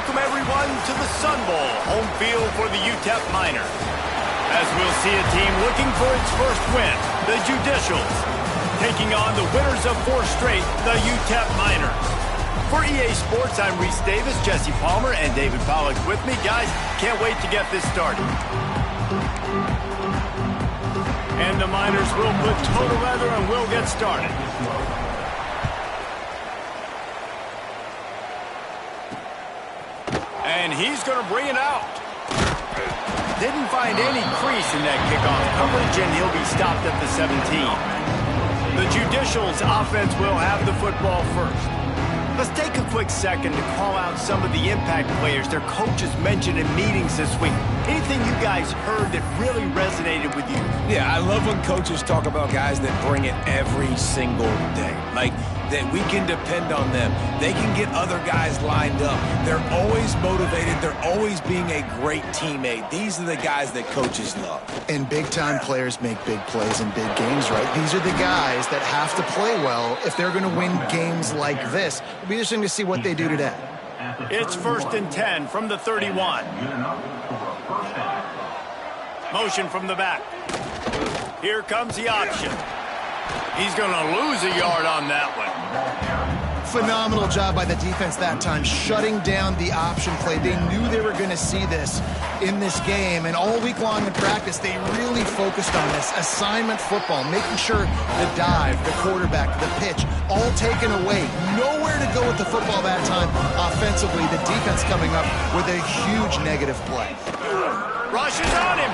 welcome everyone to the Sun Bowl, home field for the UTEP Miners. As we'll see a team looking for its first win, the Judicials, taking on the winners of 4 straight, the UTEP Miners. For EA Sports, I'm Reese Davis, Jesse Palmer, and David Pollack with me. Guys, can't wait to get this started. And the Miners will put toe to leather and we'll get started. And he's going to bring it out. Didn't find any crease in that kickoff coverage, and he'll be stopped at the 17. The Judicials offense will have the football first. Let's take a quick second to call out some of the impact players their coaches mentioned in meetings this week. Anything you guys heard that really resonated with you? Yeah, I love when coaches talk about guys that bring it every single day. Like, that we can depend on them. They can get other guys lined up. They're always motivated. They're always being a great teammate. These are the guys that coaches love. And big-time players make big plays in big games, right? These are the guys that have to play well if they're going to win games like this. It'll be interesting to see what they do today. It's 1st and 10 from the 31. Motion from the back. Here comes the option. He's going to lose a yard on that one. Phenomenal job by the defense that time, shutting down the option play. They knew they were going to see this in this game, and all week long in practice, they really focused on this. Assignment football, making sure the dive, the quarterback, the pitch, all taken away. Nowhere to go with the football that time. Offensively, the defense coming up with a huge negative play. Rush is on him.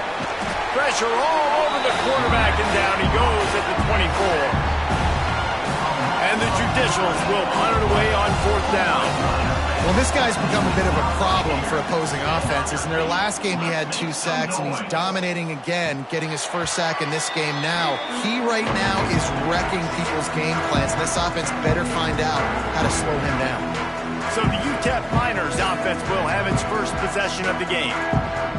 Pressure all over the quarterback, and down he goes at the 24. And the Judicials will punt it away on 4th down. Well, this guy's become a bit of a problem for opposing offenses. In their last game, he had 2 sacks, and he's dominating again, getting his first sack in this game now. He right now is wrecking people's game plans. This offense better find out how to slow him down. So the UTEP Miners offense will have its first possession of the game.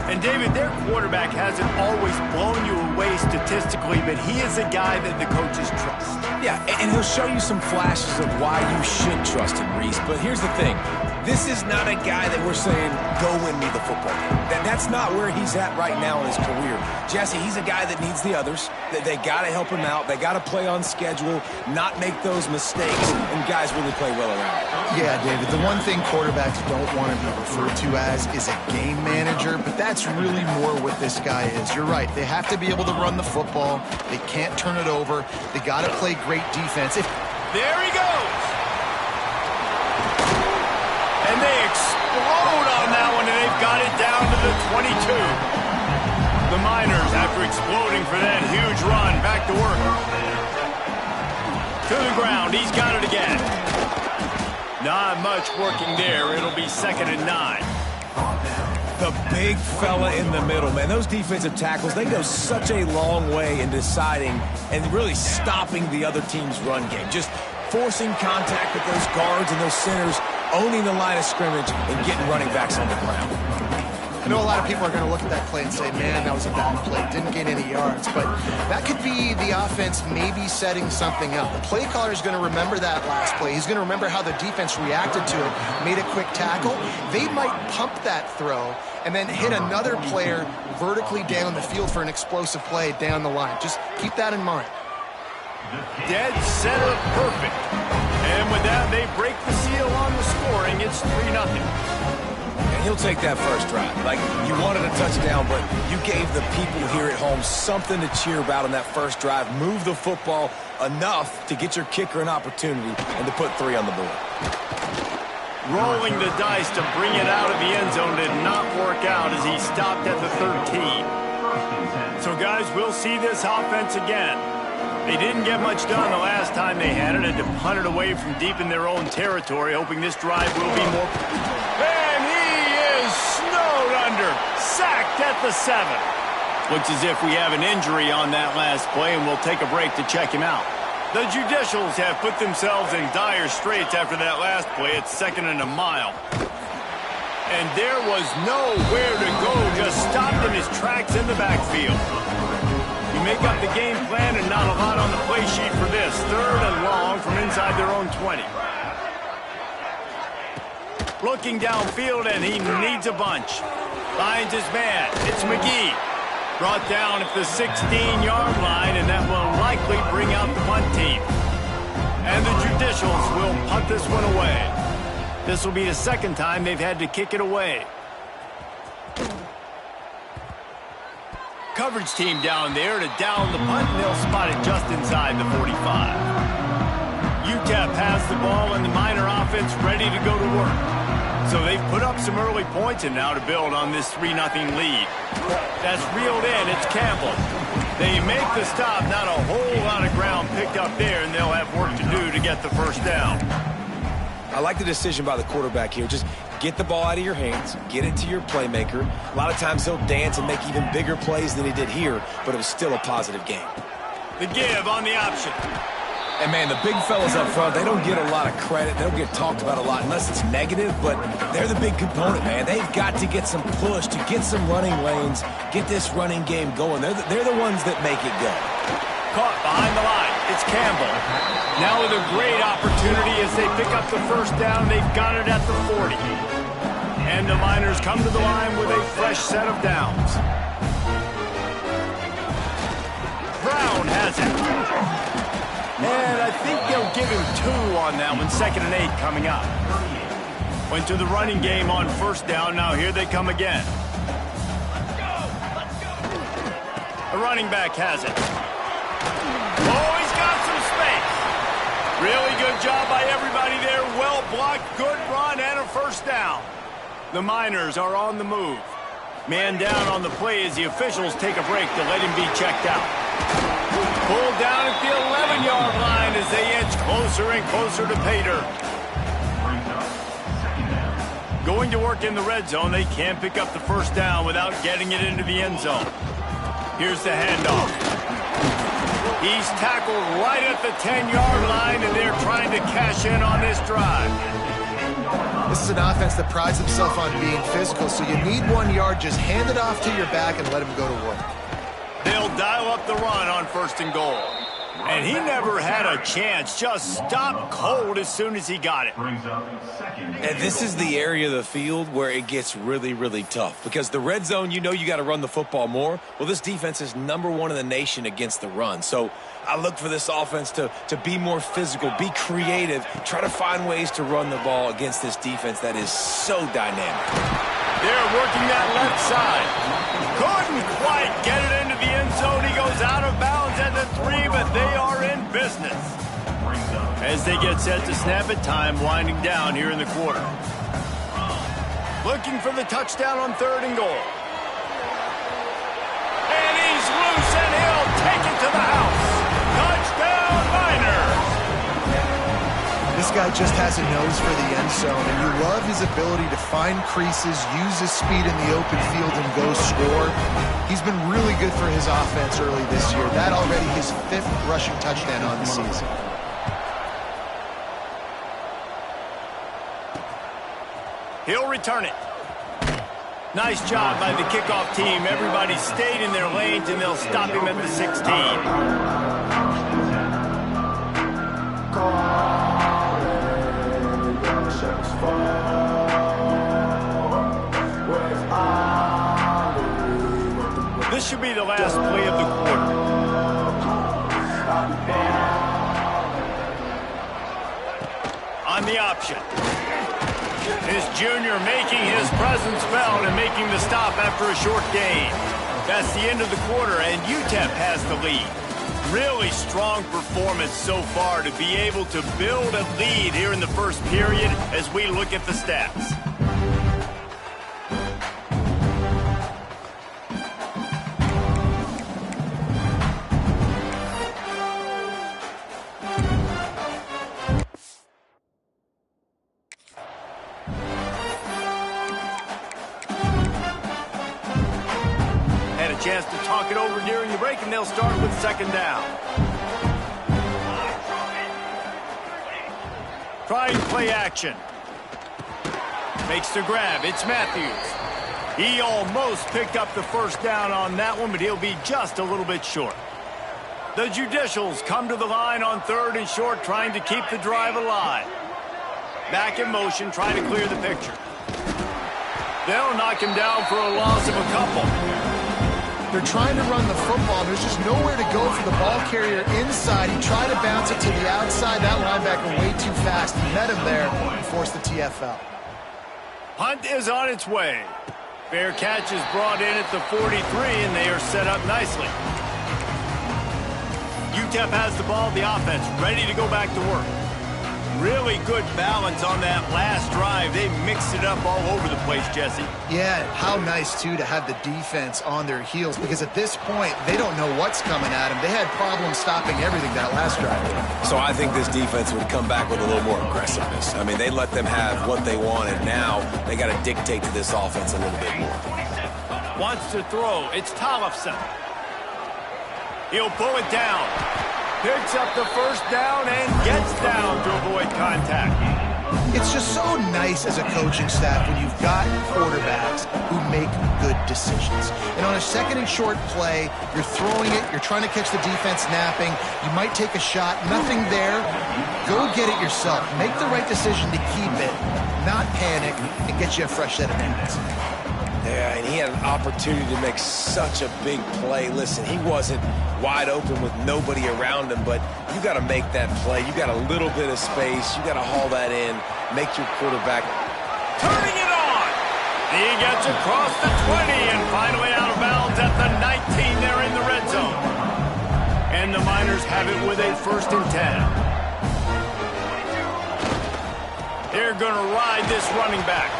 And David, their quarterback hasn't always blown you away statistically, but he is a guy that the coaches trust. Yeah, and he'll show you some flashes of why you should trust him, Reese. But here's the thing. This is not a guy that we're saying, go win me the football game. That's not where he's at right now in his career. Jesse, he's a guy that needs the others. They got to help him out. They got to play on schedule, not make those mistakes, and guys really play well around him. Yeah, David, the one thing quarterbacks don't want to be referred to as is a game manager, but that's really more what this guy is. You're right. They have to be able to run the football. They can't turn it over. They got to play great defense. There he goes. And they explode on that one, and they've got it down to the 22. The Miners, after exploding for that huge run, back to work. To the ground. He's got it again. Not much working there. It'll be 2nd and 9. The big fella in the middle, man. Those defensive tackles, they go such a long way in deciding and really stopping the other team's run game. Just forcing contact with those guards and those centers, owning the line of scrimmage, and getting running backs on the ground. I know a lot of people are going to look at that play and say, man, that was a bad play. Didn't get any yards. But that could be the offense maybe setting something up. The play caller is going to remember that last play. He's going to remember how the defense reacted to it, made a quick tackle. They might pump that throw and then hit another player vertically down the field for an explosive play down the line. Just keep that in mind. Dead center perfect. And with that, they break the seal on the scoring. It's 3-0. And he'll take that first drive. Like, you wanted a touchdown, but you gave the people here at home something to cheer about on that first drive. Move the football enough to get your kicker an opportunity and to put 3 on the board. Rolling the dice to bring it out of the end zone did not work out as he stopped at the 13. So, guys, we'll see this offense again. They didn't get much done the last time they had it, and to punt it away from deep in their own territory, hoping this drive will be more. And he is snowed under, sacked at the 7. Looks as if we have an injury on that last play, and we'll take a break to check him out. The Judicials have put themselves in dire straits after that last play. It's 2nd and a mile. And there was nowhere to go, just stopped in his tracks in the backfield. You make up the game plan and not a lot on the play sheet for this. 3rd and long from inside their own 20. Looking downfield, and he needs a bunch. Finds his man. It's McGee. Brought down at the 16-yard line, and that will likely bring out the punt team. And the Judicials will punt this one away. This will be the second time they've had to kick it away. Coverage team down there to down the punt, and they'll spot it just inside the 45. UTEP has the ball, and the Miner offense ready to go to work. So they've put up some early points, and now to build on this 3-0 lead. That's reeled in. It's Campbell. They make the stop. Not a whole lot of ground picked up there, and they'll have work to do to get the first down. I like the decision by the quarterback here. Just get the ball out of your hands, get it to your playmaker. A lot of times he'll dance and make even bigger plays than he did here, but it was still a positive game. The give on the option. And, man, the big fellas up front, they don't get a lot of credit. They don't get talked about a lot unless it's negative, but they're the big component, man. They've got to get some push, to get some running lanes, get this running game going. They're the ones that make it go. Caught behind the line. It's Campbell. Now with a great opportunity as they pick up the first down. They've got it at the 40. And the Miners come to the line with a fresh set of downs. Brown has it. And I think they'll give him 2 on that one. 2nd and 8 coming up. Went to the running game on first down. Now here they come again. The running back has it. Oh, he's got some space. Really good job by everybody there. Well blocked, good run, and a first down. The Miners are on the move. Man down on the play as the officials take a break to let him be checked out. Pulled down at the 11-yard line as they inch closer and closer to pay dirt. Going to work in the red zone, they can't pick up the first down without getting it into the end zone. Here's the handoff. He's tackled right at the 10-yard line, and they're trying to cash in on this drive. This is an offense that prides itself on being physical, so you need 1 yard. Just hand it off to your back and let him go to work. They'll dial up the run on 1st and goal. And he never had a chance. Just stopped cold as soon as he got it. And this is the area of the field where it gets really, really tough. Because the red zone, you know you got to run the football more. Well, this defense is #1 in the nation against the run. So I look for this offense to be more physical, be creative, try to find ways to run the ball against this defense that is so dynamic. They're working that left side. Couldn't quite get it into the end zone. He goes out of bounds at the 3, but they are in business. As they get set to snap it, time winding down here in the quarter. Looking for the touchdown on 3rd and goal. And he's loose, and he'll take it to the house. Touchdown, Miners! This guy just has a nose for the end zone, and you love his ability to find creases, use his speed in the open field, and go score. He's been really good for his offense early this year. That already his 5th rushing touchdown on the season. He'll return it. Nice job by the kickoff team. Everybody stayed in their lanes, and they'll stop him at the 16. This should be the last play of the quarter. On the option. This junior making his presence felt and making the stop after a short gain. That's the end of the quarter, and UTEP has the lead. Really strong performance so far to be able to build a lead here in the first period as we look at the stats. Chance to talk it over during the break, and they'll start with 2nd down. Trying play action. Makes the grab. It's Matthews. He almost picked up the first down on that one, but he'll be just a little bit short. The Judicials come to the line on 3rd and short, trying to keep the drive alive. back in motion, trying to clear the picture. They'll knock him down for a loss of a couple. They're trying to run the football. There's just nowhere to go for the ball carrier inside. He tried to bounce it to the outside. That linebacker way too fast. He met him there and forced the TFL. Punt is on its way. Fair catch is brought in at the 43, and they are set up nicely. UTEP has the ball, the offense ready to go back to work. Really good balance on that last drive. They mixed it up all over the place, Jesse. Yeah, how nice, too, to have the defense on their heels, because at this point, they don't know what's coming at them. They had problems stopping everything that last drive. So I think this defense would come back with a little more aggressiveness. I mean, they let them have what they wanted. Now they got to dictate to this offense a little bit more. Wants to throw. It's Tollefson. He'll pull it down. Picks up the first down and gets down to avoid contact. It's just so nice as a coaching staff when you've got quarterbacks who make good decisions. And on a second and short play, you're throwing it, you're trying to catch the defense napping, you might take a shot, nothing there. Go get it yourself. Make the right decision to keep it, not panic, and get you a fresh set of hands. Yeah, and he had an opportunity to make such a big play. Listen, he wasn't wide open with nobody around him, but you got to make that play. You got a little bit of space. You got to haul that in, make your quarterback. Turning it on. He gets across the 20 and finally out of bounds at the 19 there in the red zone. And the Miners have it with a 1st and 10. They're going to ride this running back.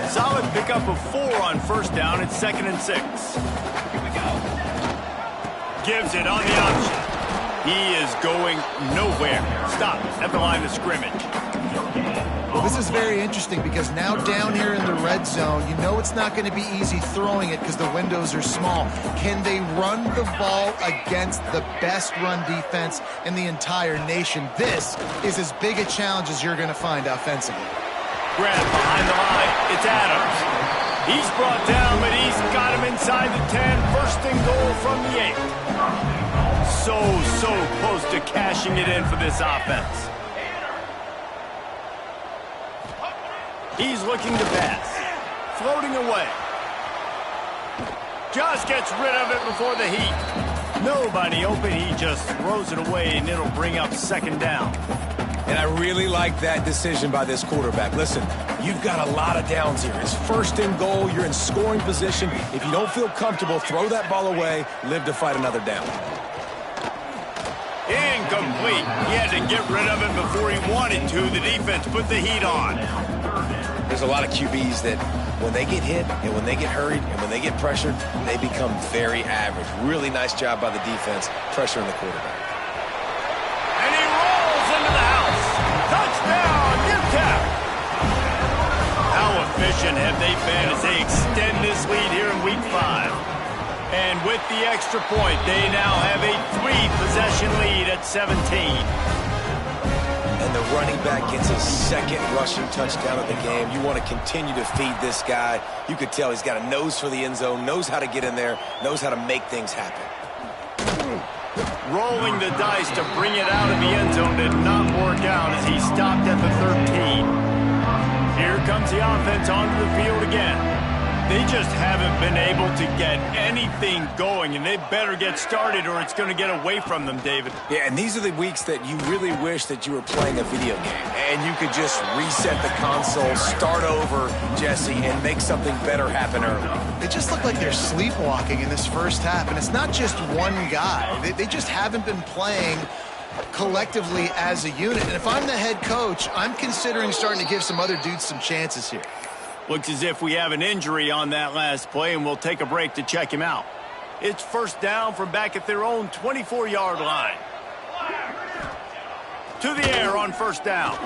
Solid pickup of 4 on 1st down. It's 2nd and 6. Here we go. Gives it on the option. He is going nowhere. Stop at the line of scrimmage. Well, this is very interesting because now down here in the red zone, you know it's not going to be easy throwing it because the windows are small. Can they run the ball against the best run defense in the entire nation? This is as big a challenge as you're going to find offensively. Grab behind the line. It's Adams. He's brought down, but he's got him inside the 10. 1st and goal from the 8. So close to cashing it in for this offense. He's looking to pass. Floating away. Just gets rid of it before the heat. Nobody open. He just throws it away, and it'll bring up 2nd down. And I really like that decision by this quarterback. Listen, you've got a lot of downs here. It's 1st and goal. You're in scoring position. If you don't feel comfortable, throw that ball away. Live to fight another down. Incomplete. He had to get rid of it before he wanted to. The defense put the heat on. There's a lot of QBs that when they get hit and when they get hurried and when they get pressured, they become very average. Really nice job by the defense pressuring the quarterback. And he rolls into the house. Touchdown, UTEP. How efficient have they been as they extend this lead here in Week 5? And with the extra point, they now have a 3-possession lead at 17. And the running back gets his 2nd rushing touchdown of the game. You want to continue to feed this guy. You could tell he's got a nose for the end zone, knows how to get in there, knows how to make things happen. Rolling the dice to bring it out of the end zone did not work out as he stopped at the 13. Here comes the offense onto the field again. They just haven't been able to get anything going, and they better get started or it's going to get away from them, David. Yeah, and these are the weeks that you really wish that you were playing a video game and you could just reset the console, start over, Jesse, and make something better happen early. They just look like they're sleepwalking in this first half, and it's not just one guy. They just haven't been playing collectively as a unit. And if I'm the head coach, I'm considering starting to give some other dudes some chances here. Looks as if we have an injury on that last play, and we'll take a break to check him out. It's 1st down from back at their own 24-yard line. To the air on 1st down.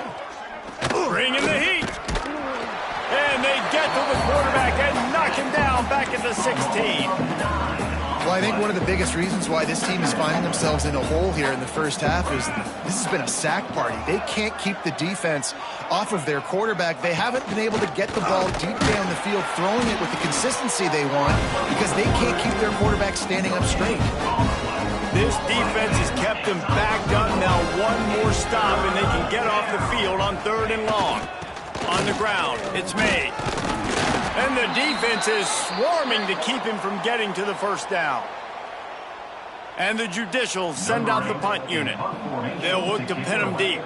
Bringing the heat. And they get to the quarterback and knock him down back at the 16. Well, I think one of the biggest reasons why this team is finding themselves in a hole here in the first half is this has been a sack party. They can't keep the defense off of their quarterback. They haven't been able to get the ball deep down the field, throwing it with the consistency they want because they can't keep their quarterback standing up straight. This defense has kept them backed up. Now one more stop, and they can get off the field on 3rd and long. On the ground, it's made. And the defense is swarming to keep him from getting to the first down. And the Judicials send out the punt unit. They'll look to pin him deep.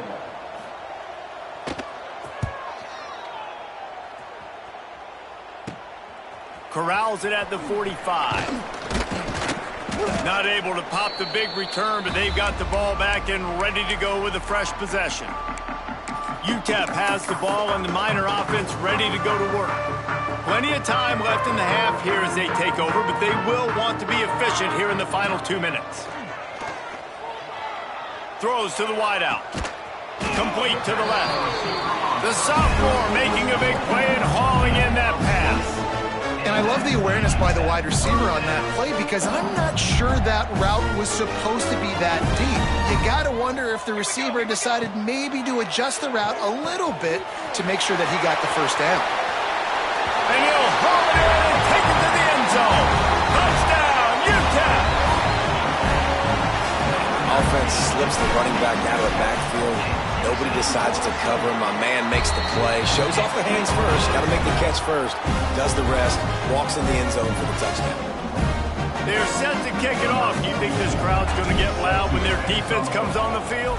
Corrals it at the 45. Not able to pop the big return, but they've got the ball back and ready to go with a fresh possession. UTEP has the ball and the Miner offense ready to go to work. Plenty of time left in the half here as they take over, but they will want to be efficient here in the final 2 minutes. Throws to the wideout. Complete to the left. The sophomore making a big play and hauling in that pass. And I love the awareness by the wide receiver on that play because I'm not sure that route was supposed to be that deep. You got to wonder if the receiver decided maybe to adjust the route a little bit to make sure that he got the first down. And he'll haul it in and take it to the end zone. Touchdown, UTEP! Offense slips the running back out of the backfield. Nobody decides to cover him. My man makes the play. Shows off the hands first. Got to make the catch first. Does the rest. Walks in the end zone for the touchdown. They're set to kick it off. Do you think this crowd's going to get loud when their defense comes on the field?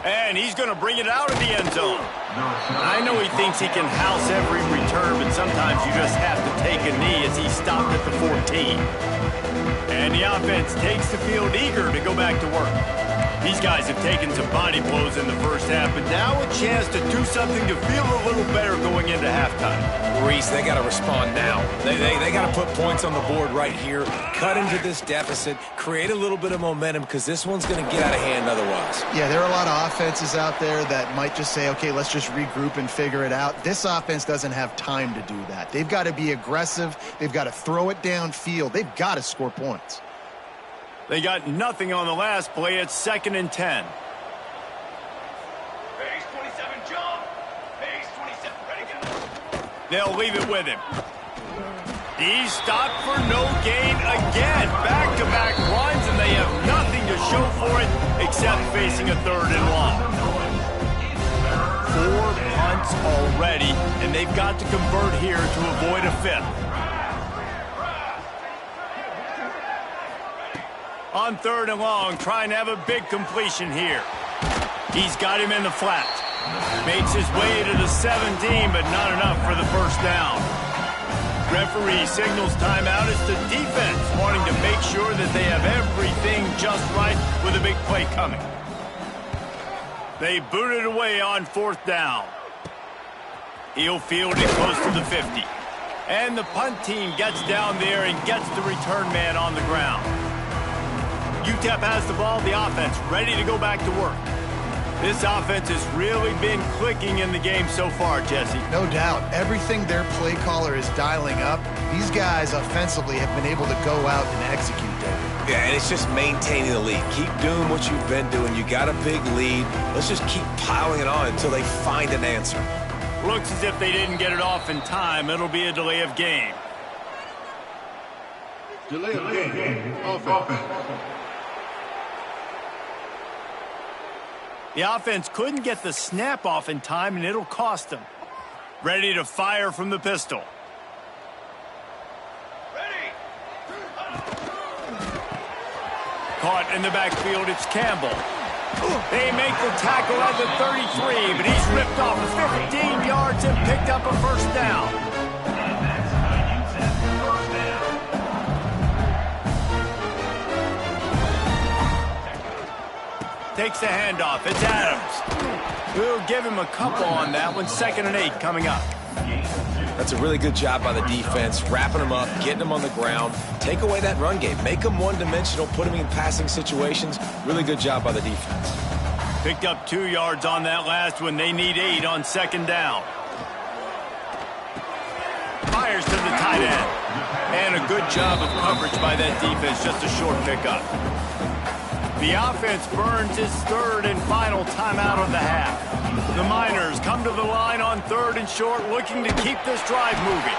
And he's going to bring it out of the end zone. I know he thinks he can house every return, but sometimes you just have to take a knee as he stopped at the 14. And the offense takes the field eager to go back to work. These guys have taken some body blows in the first half, but now a chance to do something to feel a little better going into halftime. Reese, they got to respond now. They got to put points on the board right here, cut into this deficit, create a little bit of momentum because this one's going to get out of hand otherwise. Yeah, there are a lot of offenses out there that might just say, okay, let's just regroup and figure it out. This offense doesn't have time to do that. They've got to be aggressive. They've got to throw it downfield. They've got to score points. They got nothing on the last play. It's 2nd and 10. Base 27, jump. Base 27, ready to go. They'll leave it with him. He's stopped for no gain again. Back-to-back runs, and they have nothing to show for it except facing a 3rd and long. 4 punts already, and they've got to convert here to avoid a 5th. On 3rd and long, trying to have a big completion here. He's got him in the flat. Makes his way to the 17, but not enough for the first down. Referee signals timeout. It's the defense wanting to make sure that they have everything just right with a big play coming. They boot it away on 4th down. He'll field it close to the 50. And the punt team gets down there and gets the return man on the ground. UTEP has the ball, the offense ready to go back to work. This offense has really been clicking in the game so far, Jesse. No doubt. Everything their play caller is dialing up, these guys offensively have been able to go out and execute, David. Yeah, and it's just maintaining the lead. Keep doing what you've been doing. You got a big lead. Let's just keep piling it on until they find an answer. Looks as if they didn't get it off in time. It'll be a delay of game. Delay of game. Offense. The offense couldn't get the snap off in time, and it'll cost them. Ready to fire from the pistol. Ready. Caught in the backfield, it's Campbell. They make the tackle at the 33, but he's ripped off 15 yards and picked up a first down. Takes the handoff. It's Adams. We'll give him a couple on that one. 2nd and 8 coming up. That's a really good job by the defense, wrapping them up, getting them on the ground. Take away that run game. Make them one-dimensional, put them in passing situations. Really good job by the defense. Picked up 2 yards on that last one. They need 8 on 2nd down. Fires to the tight end. And a good job of coverage by that defense. Just a short pickup. The offense burns its third and final timeout of the half. The Miners come to the line on 3rd and short, looking to keep this drive moving.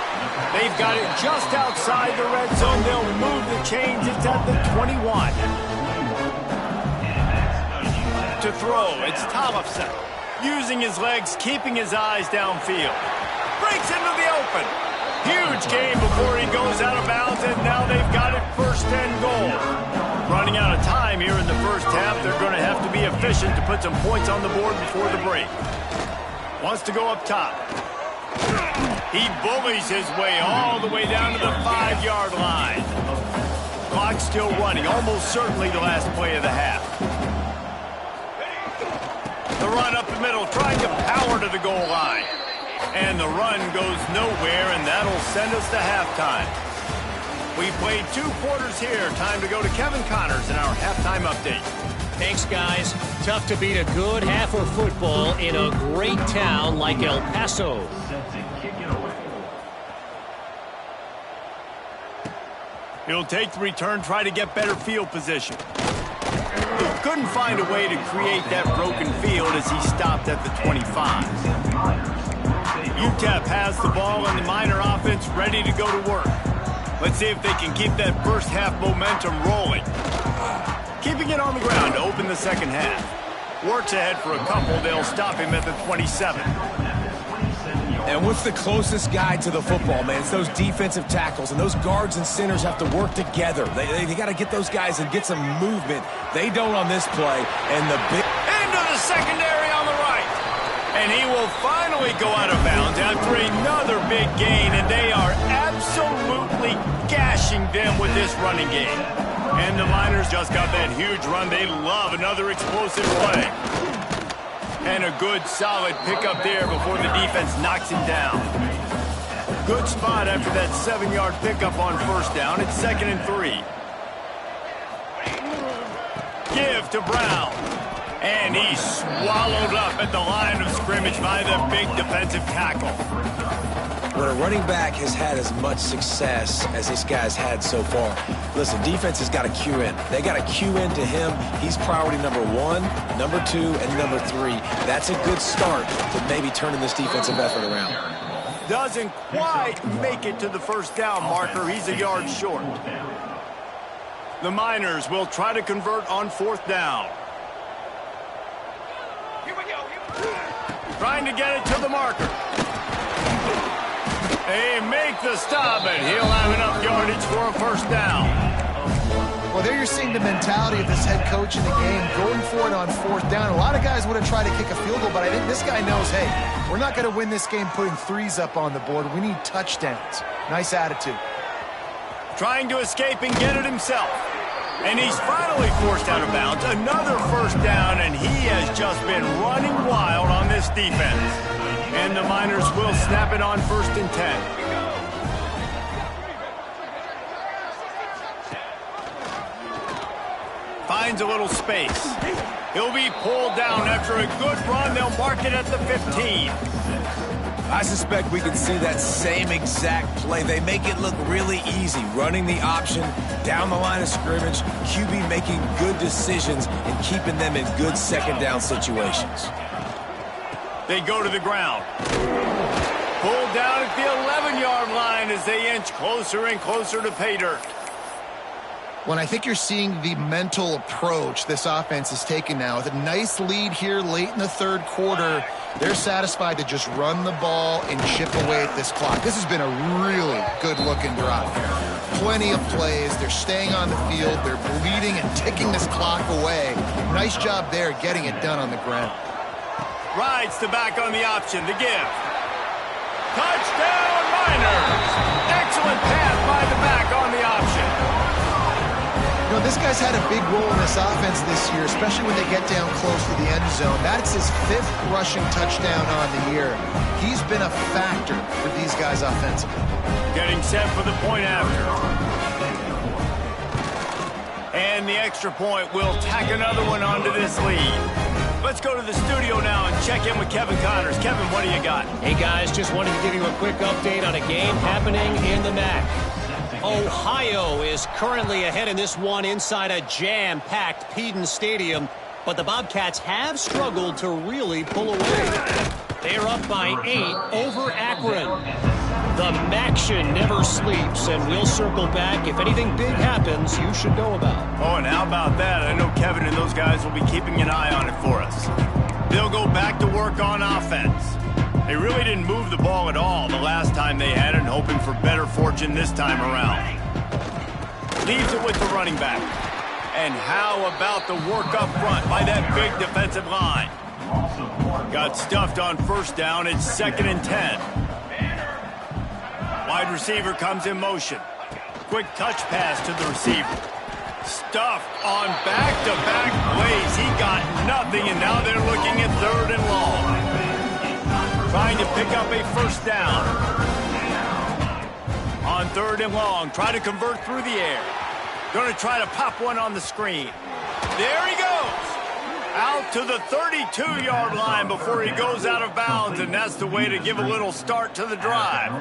They've got it just outside the red zone. They'll move the chains. It's at the 21. To throw, it's Tollefson. Using his legs, keeping his eyes downfield. Breaks into the open. Huge gain before he goes out of bounds, and now they've got it 1st and goal. Running out of time here in the first half. They're going to have to be efficient to put some points on the board before the break. Wants to go up top. He bullies his way all the way down to the 5-yard line. Clock's still running, almost certainly the last play of the half. The run up the middle, trying to power to the goal line. And the run goes nowhere, and that'll send us to halftime. We played 2 quarters here. Time to go to Kevin Connors in our halftime update. Thanks, guys. Tough to beat a good half of football in a great town like El Paso. He'll take the return, try to get better field position. Couldn't find a way to create that broken field as he stopped at the 25. UTEP has the ball and the Miner offense ready to go to work. Let's see if they can keep that first half momentum rolling. Keeping it on the ground to open the second half. Works ahead for a couple. They'll stop him at the 27. And what's the closest guy to the football, man? It's those defensive tackles, and those guards and centers have to work together. They got to get those guys and get some movement. They don't on this play. And the big into the secondary on the right. And he will finally go out of bounds after another big gain, and they are absolutely gashing them with this running game. And the Miners just got that huge run. They love another explosive play. And a good, solid pickup there before the defense knocks him down. Good spot after that 7-yard pickup on 1st down. It's 2nd and 3. Give to Brown. And he's swallowed up at the line of scrimmage by the big defensive tackle. When a running back has had as much success as this guy's had so far, listen, defense has got to cue in. They got to cue in to him. He's priority number 1, number 2, and number 3. That's a good start to maybe turning this defensive effort around. Doesn't quite make it to the 1st down marker. He's a yard short. The Miners will try to convert on 4th down. Here we go. Trying to get it to the marker. They make the stop, and he'll have enough yardage for a 1st down. Well, there you're seeing the mentality of this head coach in the game, going for it on 4th down. A lot of guys would have tried to kick a field goal, but I think this guy knows, hey, we're not going to win this game putting 3s up on the board. We need touchdowns. Nice attitude. Trying to escape and get it himself. And he's finally forced out of bounds. Another 1st down, and he has just been running wild on this defense. And the Miners will snap it on 1st and 10. Finds a little space. He'll be pulled down after a good run. They'll mark it at the 15. I suspect we can see that same exact play. They make it look really easy, running the option down the line of scrimmage, QB making good decisions and keeping them in good 2nd down situations. They go to the ground. Pulled down at the 11-yard line as they inch closer and closer to pay dirt. When I think you're seeing the mental approach this offense is taking now. With a nice lead here late in the 3rd quarter, they're satisfied to just run the ball and chip away at this clock. This has been a really good-looking drive. Plenty of plays. They're staying on the field. They're bleeding and ticking this clock away. Nice job there getting it done on the ground. Rides the back on the option. The give. Touchdown, Miners! Excellent pass by the back on the option. You know, this guy's had a big role in this offense this year, especially when they get down close to the end zone. That's his 5th rushing touchdown on the year. He's been a factor for these guys offensively. Getting set for the point after. And the extra point will tack another one onto this lead. Let's go to the studio now and check in with Kevin Connors. Kevin, what do you got? Hey, guys, just wanted to give you a quick update on a game happening in the MAC. Ohio is currently ahead in this one inside a jam-packed Peden Stadium, but the Bobcats have struggled to really pull away. They're up by 8 over Akron. The Maction never sleeps, and we'll circle back. If anything big happens, you should know about. Oh, and how about that? I know Kevin and those guys will be keeping an eye on it for us. They'll go back to work on offense. They really didn't move the ball at all the last time they had it, hoping for better fortune this time around. Leaves it with the running back. And how about the work up front by that big defensive line? Got stuffed on first down. It's 2nd and 10. Wide receiver comes in motion. Quick touch pass to the receiver. Stuffed on back-to-back plays. He got nothing, and now they're looking at 3rd and long. Trying to pick up a first down. On 3rd and long, try to convert through the air. Going to try to pop one on the screen. There he goes. Out to the 32-yard line before he goes out of bounds, and that's the way to give a little start to the drive.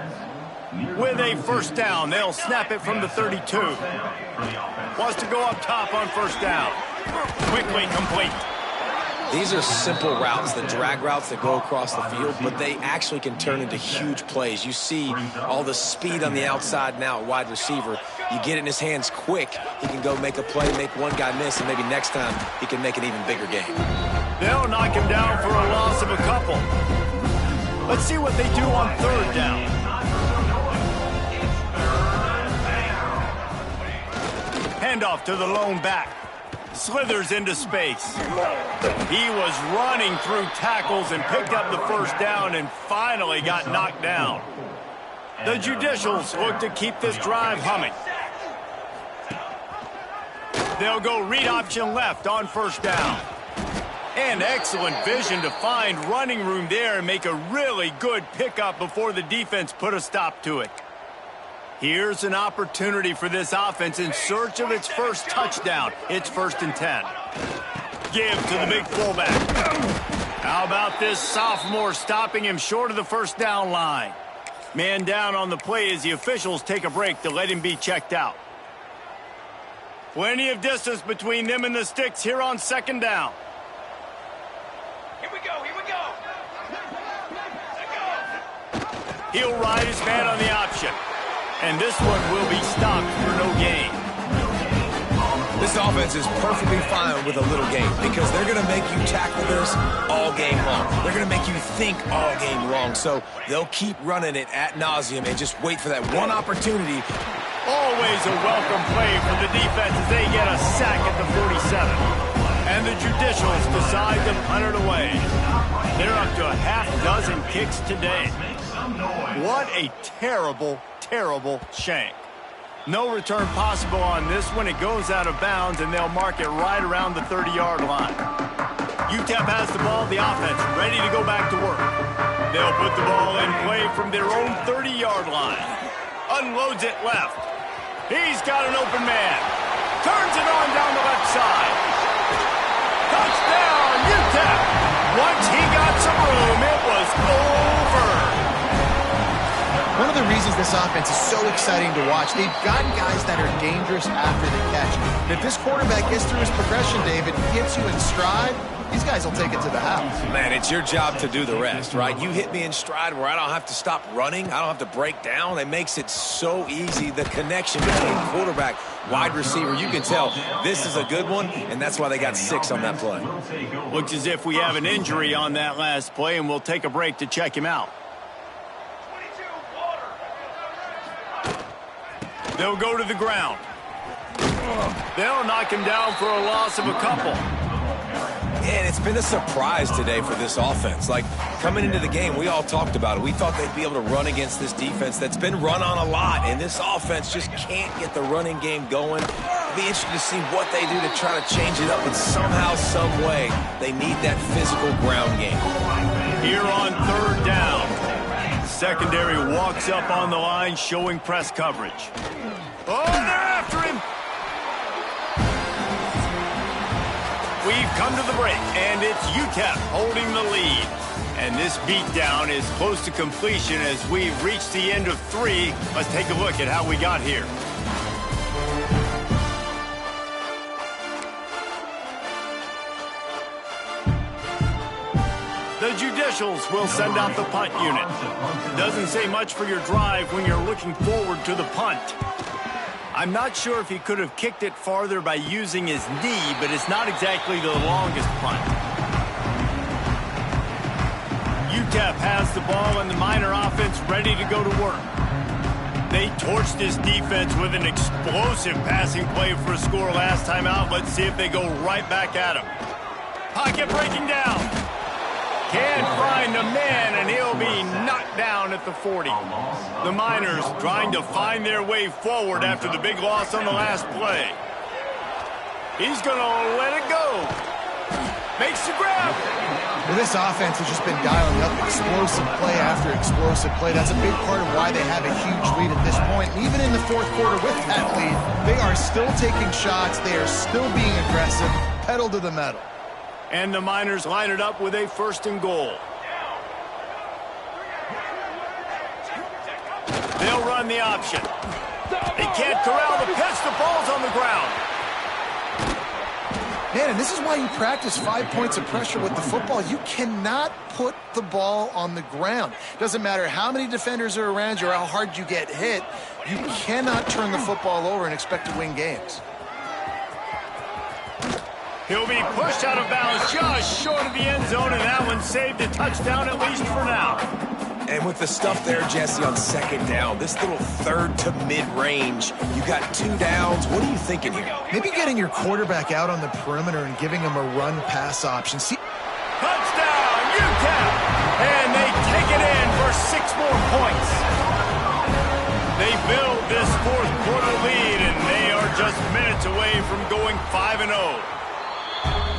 With a first down, they'll snap it from the 32. Wants to go up top on first down. Quickly complete. These are simple routes, the drag routes that go across the field, but they actually can turn into huge plays. You see all the speed on the outside now at wide receiver. You get it in his hands quick, he can go make a play, make one guy miss, and maybe next time he can make an even bigger game. They'll knock him down for a loss of a couple. Let's see what they do on 3rd down. Handoff to the lone back. Slithers into space. He was running through tackles and picked up the first down and finally got knocked down. The Judicials look to keep this drive humming. They'll go read option left on first down. And excellent vision to find running room there and make a really good pickup before the defense put a stop to it. Here's an opportunity for this offense in search of its first touchdown. It's 1st and 10. Give to the big fullback. How about this sophomore stopping him short of the first down line? Man down on the play as the officials take a break to let him be checked out. Plenty of distance between them and the sticks here on 2nd down. Here we go, here we go. He'll ride his man on the option. And this one will be stopped for no gain. This offense is perfectly fine with a little game because they're going to make you tackle this all game long. They're going to make you think all game long. So they'll keep running it ad nauseum and just wait for that one opportunity. Always a welcome play for the defense as they get a sack at the 47. And the Judicials decide to punt it away. They're up to a half-dozen kicks today. What a terrible shank. No return possible on this one. It goes out of bounds, and they'll mark it right around the 30-yard line. UTEP has the ball, the offense ready to go back to work. They'll put the ball in play from their own 30-yard line. Unloads it left. He's got an open man. Turns it on down the left side. Touchdown, UTEP! Once he got some room, it was over. One of the reasons this offense is so exciting to watch, they've got guys that are dangerous after the catch. And if this quarterback gets through his progression, David, gets you in stride, these guys will take it to the house. Man, it's your job to do the rest, right? You hit me in stride where I don't have to stop running. I don't have to break down. It makes it so easy. The connection between quarterback, wide receiver, you can tell this is a good one, and that's why they got 6 on that play. Looks as if we have an injury on that last play, and we'll take a break to check him out. They'll go to the ground. They'll knock him down for a loss of a couple. And it's been a surprise today for this offense. Like, coming into the game, we all talked about it. We thought they'd be able to run against this defense that's been run on a lot, and this offense just can't get the running game going. It'll be interesting to see what they do to try to change it up, but somehow, some way, they need that physical ground game. Here on 3rd down, the secondary walks up on the line, showing press coverage. Oh, they're after him! We've come to the break, and it's UTEP holding the lead. And this beatdown is close to completion as we've reached the end of 3. Let's take a look at how we got here. The Judicials will send out the punt unit. Doesn't say much for your drive when you're looking forward to the punt. I'm not sure if he could have kicked it farther by using his knee, but it's not exactly the longest punt. UTEP has the ball and the Miner offense ready to go to work. They torched this defense with an explosive passing play for a score last time out. Let's see if they go right back at him. Pocket breaking down. Can't find a man, and he'll be knocked down at the 40. The Miners trying to find their way forward after the big loss on the last play. He's going to let it go. Makes the grab. Well, this offense has just been dialing up explosive play after explosive play. That's a big part of why they have a huge lead at this point. And even in the fourth quarter with that lead, they are still taking shots. They are still being aggressive, pedal to the metal. And the Miners line it up with a 1st and goal. They'll run the option. They can't corral the pitch. The ball's on the ground. Man, and this is why you practice 5 points of pressure with the football. You cannot put the ball on the ground. Doesn't matter how many defenders are around you or how hard you get hit. You cannot turn the football over and expect to win games. He'll be pushed out of bounds just short of the end zone, and that one saved a touchdown at least for now. And with the stuff there, Jesse, on 2nd down, this little 3rd to mid-range, you got 2 downs. What are you thinking here? Maybe getting your quarterback out on the perimeter and giving him a run-pass option. See, touchdown, UTEP! And they take it in for 6 more points. They build this 4th quarter lead, and they are just minutes away from going 5-0.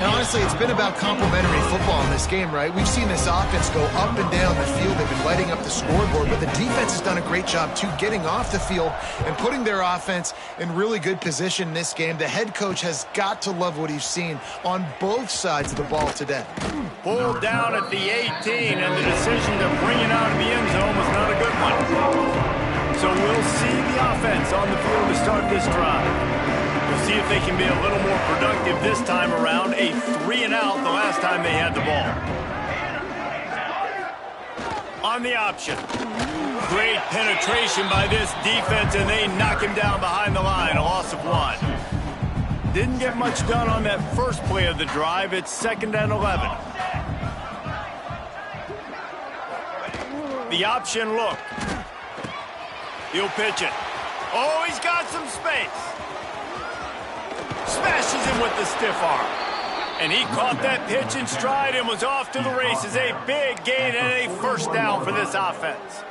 And honestly, it's been about complementary football in this game, right? We've seen this offense go up and down the field. They've been lighting up the scoreboard, but the defense has done a great job, too, getting off the field and putting their offense in really good position in this game. The head coach has got to love what he's seen on both sides of the ball today. Pulled down at the 18, and the decision to bring it out of the end zone was not a good one. So we'll see the offense on the field to start this drive. We'll see if they can be a little more productive this time around. A 3-and-out the last time they had the ball. On the option. Great penetration by this defense, and they knock him down behind the line. A loss of 1. Didn't get much done on that first play of the drive. It's 2nd and 11. The option look. He'll pitch it. Oh, he's got some space. Smashes him with the stiff arm. And he caught that pitch in stride and was off to the races. A big gain and a 1st down for this offense.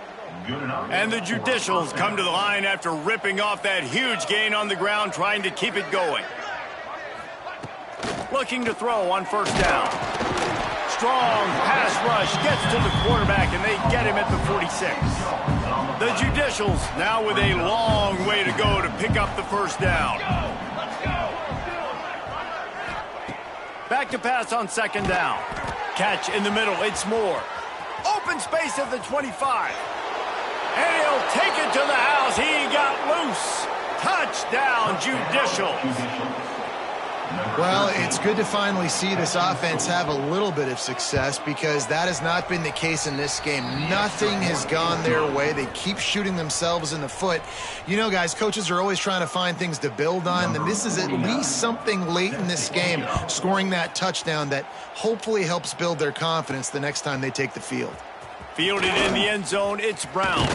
And the Judicials come to the line after ripping off that huge gain on the ground, trying to keep it going. Looking to throw on 1st down. Strong pass rush gets to the quarterback, and they get him at the 46. The Judicials now with a long way to go to pick up the 1st down. Back to pass on 2nd down. Catch in the middle. It's Moore. Open space at the 25. And he'll take it to the house. He got loose. Touchdown, Judicials. Well, it's good to finally see this offense have a little bit of success because that has not been the case in this game. Nothing has gone their way. They keep shooting themselves in the foot. You know, guys, coaches are always trying to find things to build on, and this is at least something late in this game, scoring that touchdown that hopefully helps build their confidence the next time they take the field. Fielded in the end zone, it's Brown.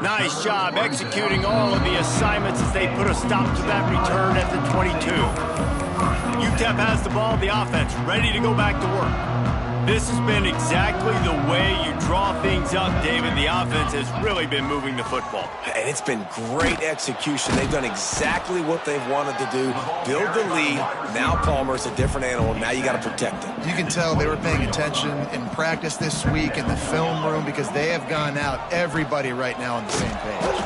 Nice job executing all of the assignments as they put a stop to that return at the 22. UTEP has the ball, the offense ready to go back to work. This has been exactly the way you draw things up, David. The offense has really been moving the football. And it's been great execution. They've done exactly what they've wanted to do. Build the lead. Now Palmer's a different animal. Now you got to protect him. You can tell they were paying attention in practice this week in the film room because they have gone out, everybody right now on the same page.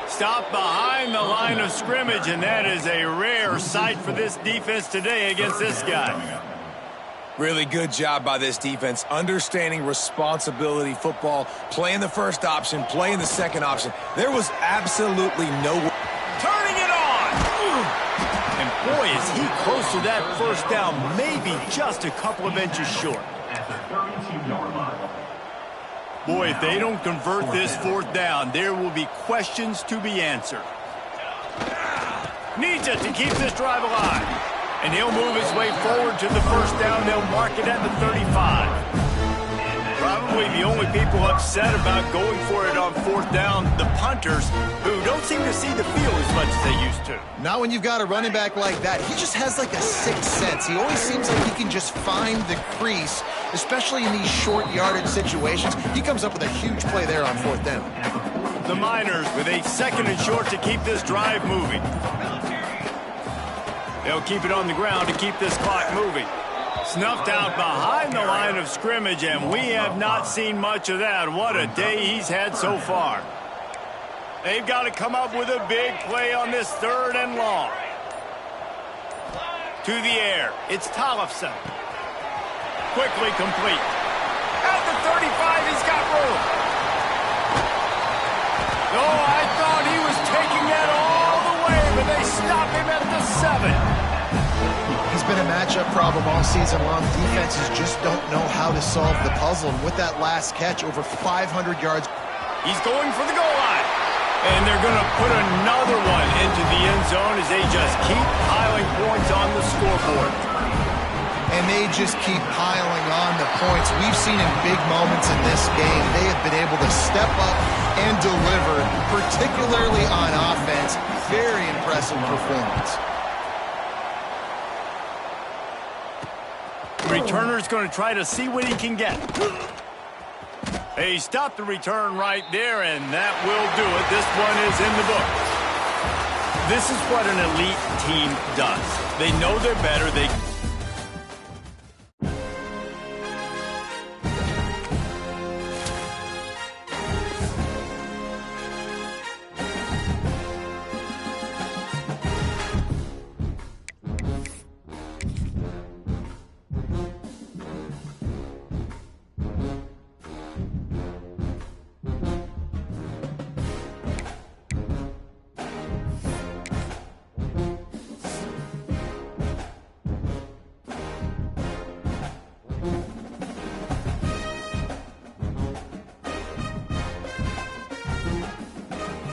Stop behind the line of scrimmage, and that is a rare sight for this defense today against this guy. Really good job by this defense, understanding responsibility football, playing the 1st option, playing the 2nd option. There was absolutely no... Turning it on! And boy, is he close to that 1st down, maybe just a couple of inches short. At the 32-yard Boy, if they don't convert this fourth down, there will be questions to be answered. Needs it to keep this drive alive. And he'll move his way forward to the first down. They'll mark it at the 35. Probably the only people upset about going for it on fourth down, the punters, who don't seem to see the field as much as they used to. Not when you've got a running back like that. He just has like a sixth sense. He always seems like he can just find the crease, especially in these short yardage situations. He comes up with a huge play there on fourth down. The Miners with a 2nd and short to keep this drive moving. They'll keep it on the ground to keep this clock moving. Snuffed out behind the line of scrimmage, and we have not seen much of that. What a day he's had so far. They've got to come up with a big play on this 3rd and long. To the air. It's Tollefson. Quickly complete. At the 35, he's got room. Oh, I thought he was taking that all the way, but they stop him at the 7. He's been a matchup problem all season long. Defenses just don't know how to solve the puzzle. And with that last catch, over 500 yards. He's going for the goal line. And they're going to put another one into the end zone as they just keep piling points on the scoreboard. And they just keep piling on the points. We've seen in big moments in this game, they have been able to step up and deliver, particularly on offense. Very impressive performance. Returner's going to try to see what he can get. He stopped the return right there, and that will do it. This one is in the book. This is what an elite team does. They know they're better. They